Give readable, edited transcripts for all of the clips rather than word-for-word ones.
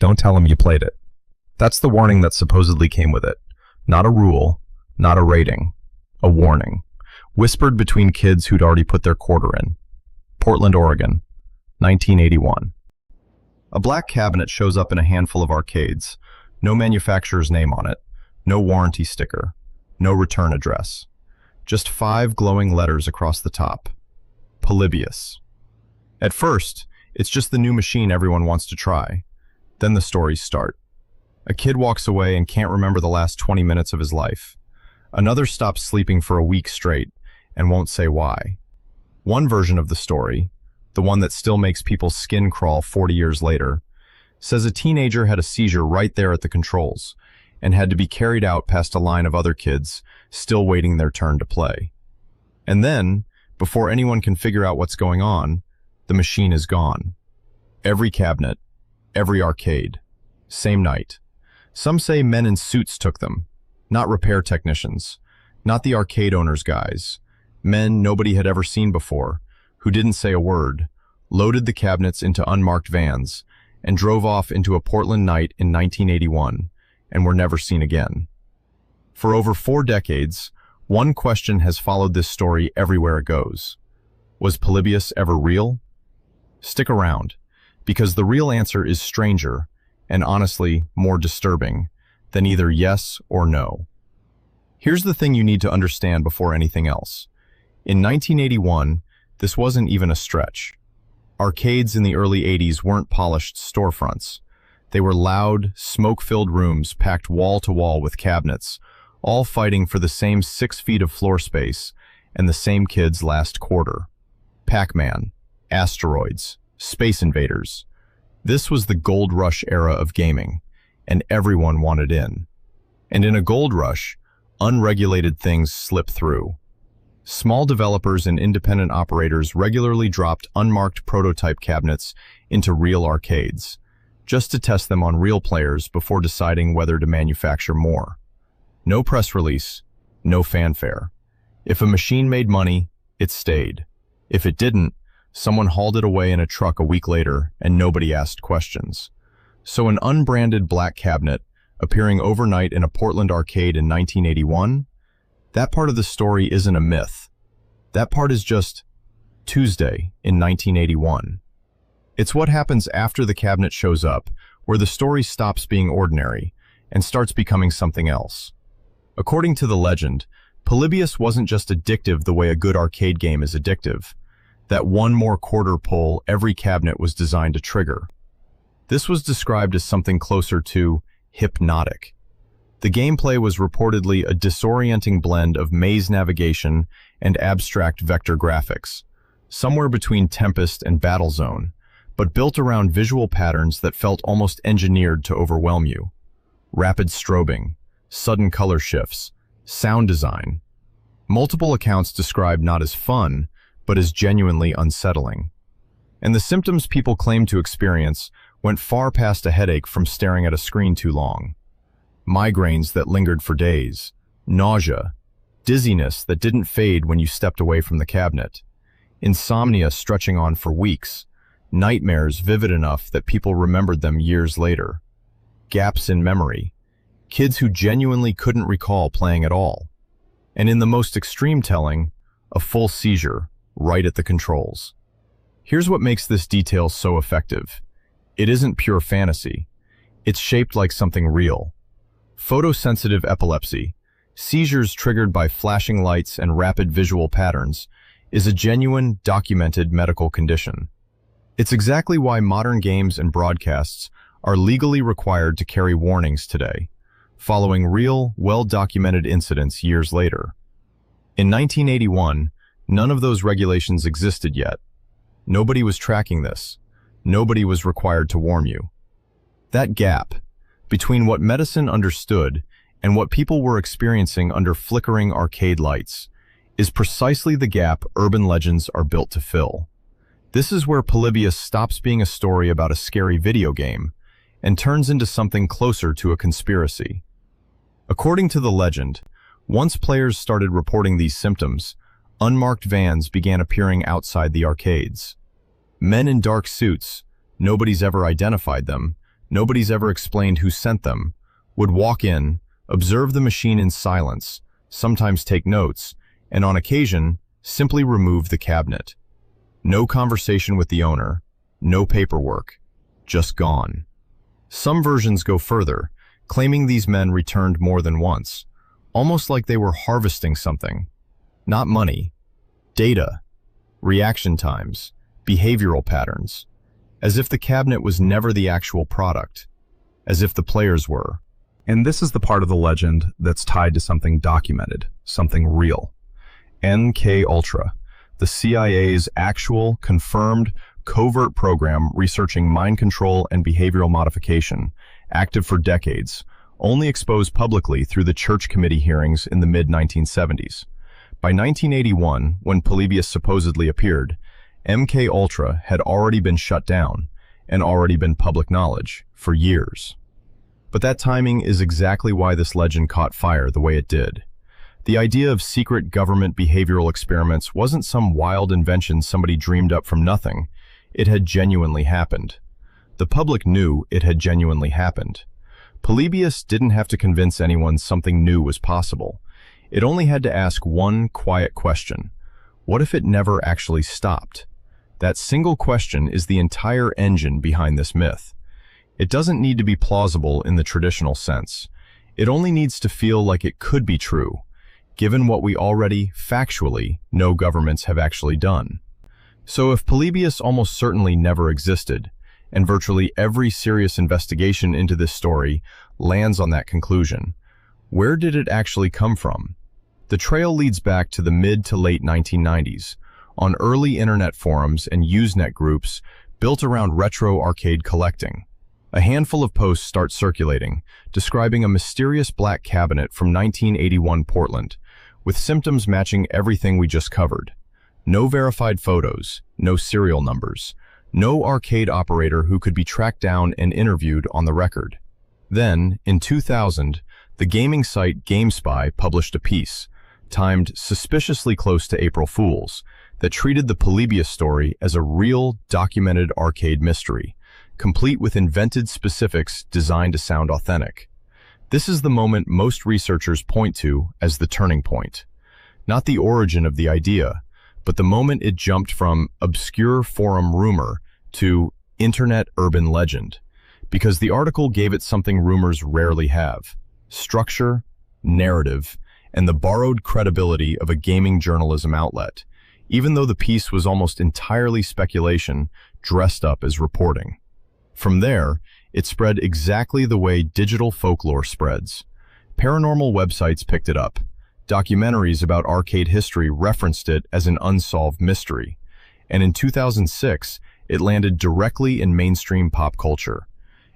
don't tell him you played it. That's the warning that supposedly came with it. Not a rule, not a rating, a warning. Whispered between kids who'd already put their quarter in. Portland, Oregon, 1981. A black cabinet shows up in a handful of arcades. No manufacturer's name on it, no warranty sticker, no return address. Just 5 glowing letters across the top. Polybius. At first, it's just the new machine everyone wants to try. Then the stories start. A kid walks away and can't remember the last 20 minutes of his life. Another stops sleeping for a week straight and won't say why. One version of the story, the one that still makes people's skin crawl 40 years later, says a teenager had a seizure right there at the controls and had to be carried out past a line of other kids still waiting their turn to play. And then, before anyone can figure out what's going on, the machine is gone. Every cabinet, every arcade, same night. Some say men in suits took them, not repair technicians, not the arcade owners' guys, men nobody had ever seen before, who didn't say a word, loaded the cabinets into unmarked vans, and drove off into a Portland night in 1981, and were never seen again. For over 4 decades, one question has followed this story everywhere it goes. Was Polybius ever real? Stick around, because the real answer is stranger, and honestly, more disturbing, than either yes or no. Here's the thing you need to understand before anything else. In 1981, this wasn't even a stretch. Arcades in the early 80s weren't polished storefronts. They were loud, smoke-filled rooms packed wall to wall with cabinets, all fighting for the same 6 feet of floor space and the same kid's last quarter. Pac-Man, asteroids, Space Invaders. This was the gold rush era of gaming, and everyone wanted in. And in a gold rush, unregulated things slip through. Small developers and independent operators regularly dropped unmarked prototype cabinets into real arcades, just to test them on real players before deciding whether to manufacture more. No press release, no fanfare. If a machine made money, it stayed. If it didn't, someone hauled it away in a truck a week later and nobody asked questions. So an unbranded black cabinet appearing overnight in a Portland arcade in 1981, that part of the story isn't a myth. That part is just Tuesday in 1981. It's what happens after the cabinet shows up, where the story stops being ordinary and starts becoming something else. According to the legend, Polybius wasn't just addictive the way a good arcade game is addictive. That one more quarter pull every cabinet was designed to trigger. This was described as something closer to hypnotic. The gameplay was reportedly a disorienting blend of maze navigation and abstract vector graphics, somewhere between Tempest and Battlezone, but built around visual patterns that felt almost engineered to overwhelm you. Rapid strobing, sudden color shifts, sound design. Multiple accounts described not as fun, but as genuinely unsettling. And the symptoms people claimed to experience went far past a headache from staring at a screen too long. Migraines that lingered for days, nausea, dizziness that didn't fade when you stepped away from the cabinet, insomnia stretching on for weeks, nightmares vivid enough that people remembered them years later, gaps in memory, kids who genuinely couldn't recall playing at all, and in the most extreme telling, a full seizure right at the controls. Here's what makes this detail so effective. It isn't pure fantasy. It's shaped like something real. Photosensitive epilepsy, seizures triggered by flashing lights and rapid visual patterns, is a genuine, documented medical condition. It's exactly why modern games and broadcasts are legally required to carry warnings today, following real, well-documented incidents years later. In 1981, none of those regulations existed yet. Nobody was tracking this. Nobody was required to warn you. That gap between what medicine understood and what people were experiencing under flickering arcade lights is precisely the gap urban legends are built to fill. This is where Polybius stops being a story about a scary video game and turns into something closer to a conspiracy. According to the legend, once players started reporting these symptoms, unmarked vans began appearing outside the arcades. Men in dark suits, nobody's ever identified them, nobody's ever explained who sent them, would walk in, observe the machine in silence, sometimes take notes, and on occasion, simply remove the cabinet. No conversation with the owner, no paperwork, just gone. Some versions go further, claiming these men returned more than once, almost like they were harvesting something. Not money, data, reaction times, behavioral patterns, as if the cabinet was never the actual product, as if the players were. And this is the part of the legend that's tied to something documented, something real. MK Ultra, the CIA's actual, confirmed, covert program researching mind control and behavioral modification, active for decades, only exposed publicly through the Church Committee hearings in the mid-1970s. By 1981, when Polybius supposedly appeared, MK Ultra had already been shut down and already been public knowledge for years. But that timing is exactly why this legend caught fire the way it did. The idea of secret government behavioral experiments wasn't some wild invention somebody dreamed up from nothing. It had genuinely happened. The public knew it had genuinely happened. Polybius didn't have to convince anyone something new was possible. It only had to ask one quiet question. What if it never actually stopped? That single question is the entire engine behind this myth. It doesn't need to be plausible in the traditional sense. It only needs to feel like it could be true, given what we already, factually, know governments have actually done. So if Polybius almost certainly never existed, and virtually every serious investigation into this story lands on that conclusion, where did it actually come from? The trail leads back to the mid to late 1990s, on early internet forums and Usenet groups built around retro arcade collecting. A handful of posts start circulating, describing a mysterious black cabinet from 1981 Portland, with symptoms matching everything we just covered. No verified photos, no serial numbers, no arcade operator who could be tracked down and interviewed on the record. Then, in 2000, the gaming site GameSpy published a piece, timed suspiciously close to April Fools, that treated the Polybius story as a real, documented arcade mystery, complete with invented specifics designed to sound authentic. This is the moment most researchers point to as the turning point. Not the origin of the idea, but the moment it jumped from obscure forum rumor to internet urban legend, because the article gave it something rumors rarely have: structure, narrative, and the borrowed credibility of a gaming journalism outlet, even though the piece was almost entirely speculation dressed up as reporting. From there, it spread exactly the way digital folklore spreads. Paranormal websites picked it up. Documentaries about arcade history referenced it as an unsolved mystery. And in 2006, it landed directly in mainstream pop culture.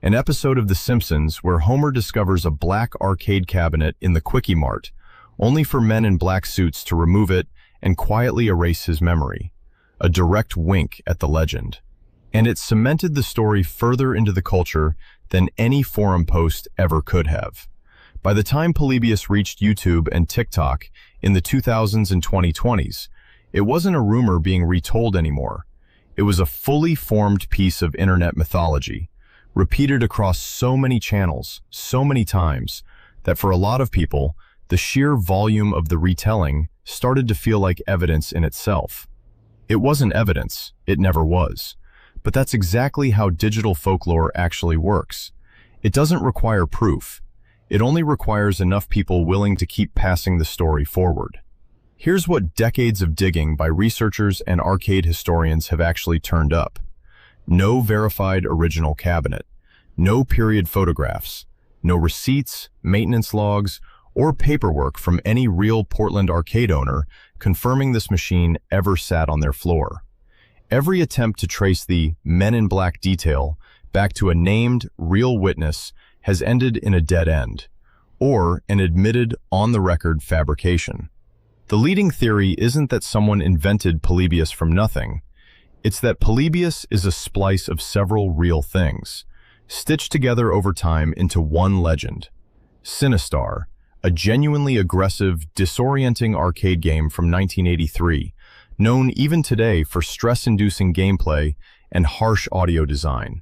An episode of The Simpsons where Homer discovers a black arcade cabinet in the Quickie Mart, only for men in black suits to remove it and quietly erase his memory. A direct wink at the legend. And it cemented the story further into the culture than any forum post ever could have. By the time Polybius reached YouTube and TikTok in the 2000s and 2020s, it wasn't a rumor being retold anymore. It was a fully formed piece of internet mythology, repeated across so many channels, so many times, that for a lot of people, the sheer volume of the retelling started to feel like evidence in itself. It wasn't evidence, it never was. But that's exactly how digital folklore actually works. It doesn't require proof. It only requires enough people willing to keep passing the story forward. Here's what decades of digging by researchers and arcade historians have actually turned up. No verified original cabinet. No period photographs. No receipts, maintenance logs, or paperwork from any real Portland arcade owner confirming this machine ever sat on their floor. Every attempt to trace the Men in Black detail back to a named, real witness has ended in a dead end, or an admitted, on-the-record fabrication. The leading theory isn't that someone invented Polybius from nothing. It's that Polybius is a splice of several real things, stitched together over time into one legend. Sinistar, a genuinely aggressive, disorienting arcade game from 1983, known even today for stress-inducing gameplay and harsh audio design.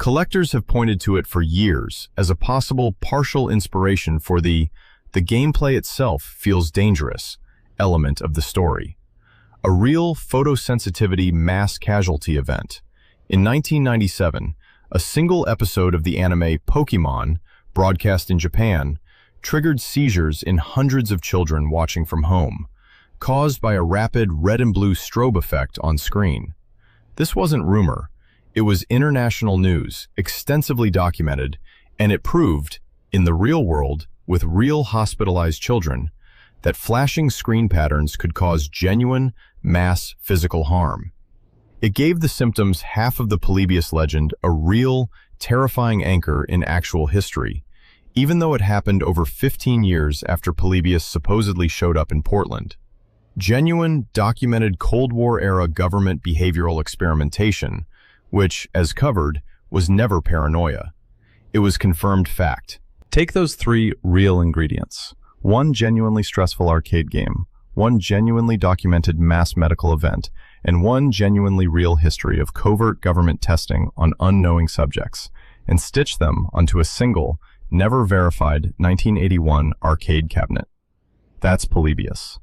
Collectors have pointed to it for years as a possible partial inspiration for the gameplay itself feels dangerous element of the story. A real photosensitivity mass casualty event. In 1997, a single episode of the anime Pokémon, broadcast in Japan, triggered seizures in hundreds of children watching from home, caused by a rapid red and blue strobe effect on screen. This wasn't rumor. It was international news, extensively documented, and it proved, in the real world, with real hospitalized children, that flashing screen patterns could cause genuine, mass physical harm. It gave the symptoms half of the Polybius legend a real, terrifying anchor in actual history, even though it happened over 15 years after Polybius supposedly showed up in Portland. Genuine, documented Cold War-era government behavioral experimentation, which, as covered, was never paranoia. It was confirmed fact. Take those three real ingredients. One genuinely stressful arcade game, one genuinely documented mass medical event, and one genuinely real history of covert government testing on unknowing subjects, and stitch them onto a single, never verified 1981 arcade cabinet. That's Polybius.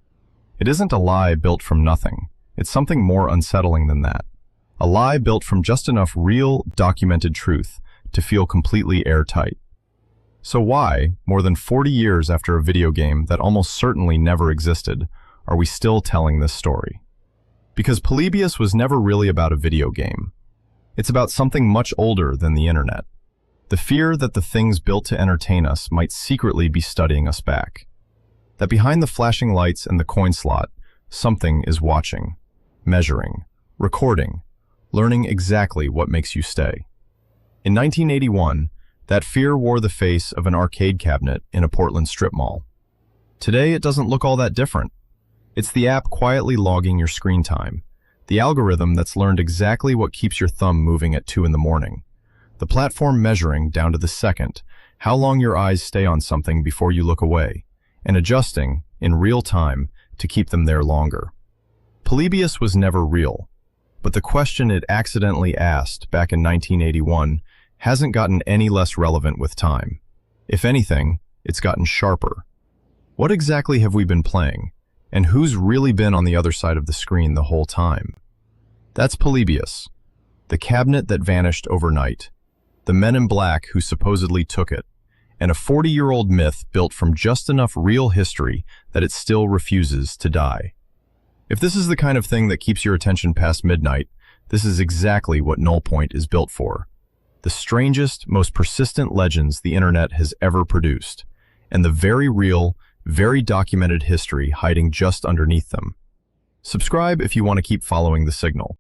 It isn't a lie built from nothing. It's something more unsettling than that. A lie built from just enough real, documented truth to feel completely airtight. So why, more than 40 years after a video game that almost certainly never existed, are we still telling this story? Because Polybius was never really about a video game. It's about something much older than the internet. The fear that the things built to entertain us might secretly be studying us back. That behind the flashing lights and the coin slot, something is watching, measuring, recording, learning exactly what makes you stay. In 1981, that fear wore the face of an arcade cabinet in a Portland strip mall. Today, it doesn't look all that different. It's the app quietly logging your screen time, the algorithm that's learned exactly what keeps your thumb moving at 2 in the morning, the platform measuring, down to the second, how long your eyes stay on something before you look away, and adjusting, in real time, to keep them there longer. Polybius was never real, but the question it accidentally asked back in 1981 hasn't gotten any less relevant with time. If anything, it's gotten sharper. What exactly have we been playing, and who's really been on the other side of the screen the whole time? That's Polybius, the cabinet that vanished overnight, the men in black who supposedly took it, and a 40-year-old myth built from just enough real history that it still refuses to die. If this is the kind of thing that keeps your attention past midnight, this is exactly what Null Point is built for. The strangest, most persistent legends the internet has ever produced, and the very real, very documented history hiding just underneath them. Subscribe if you want to keep following the signal.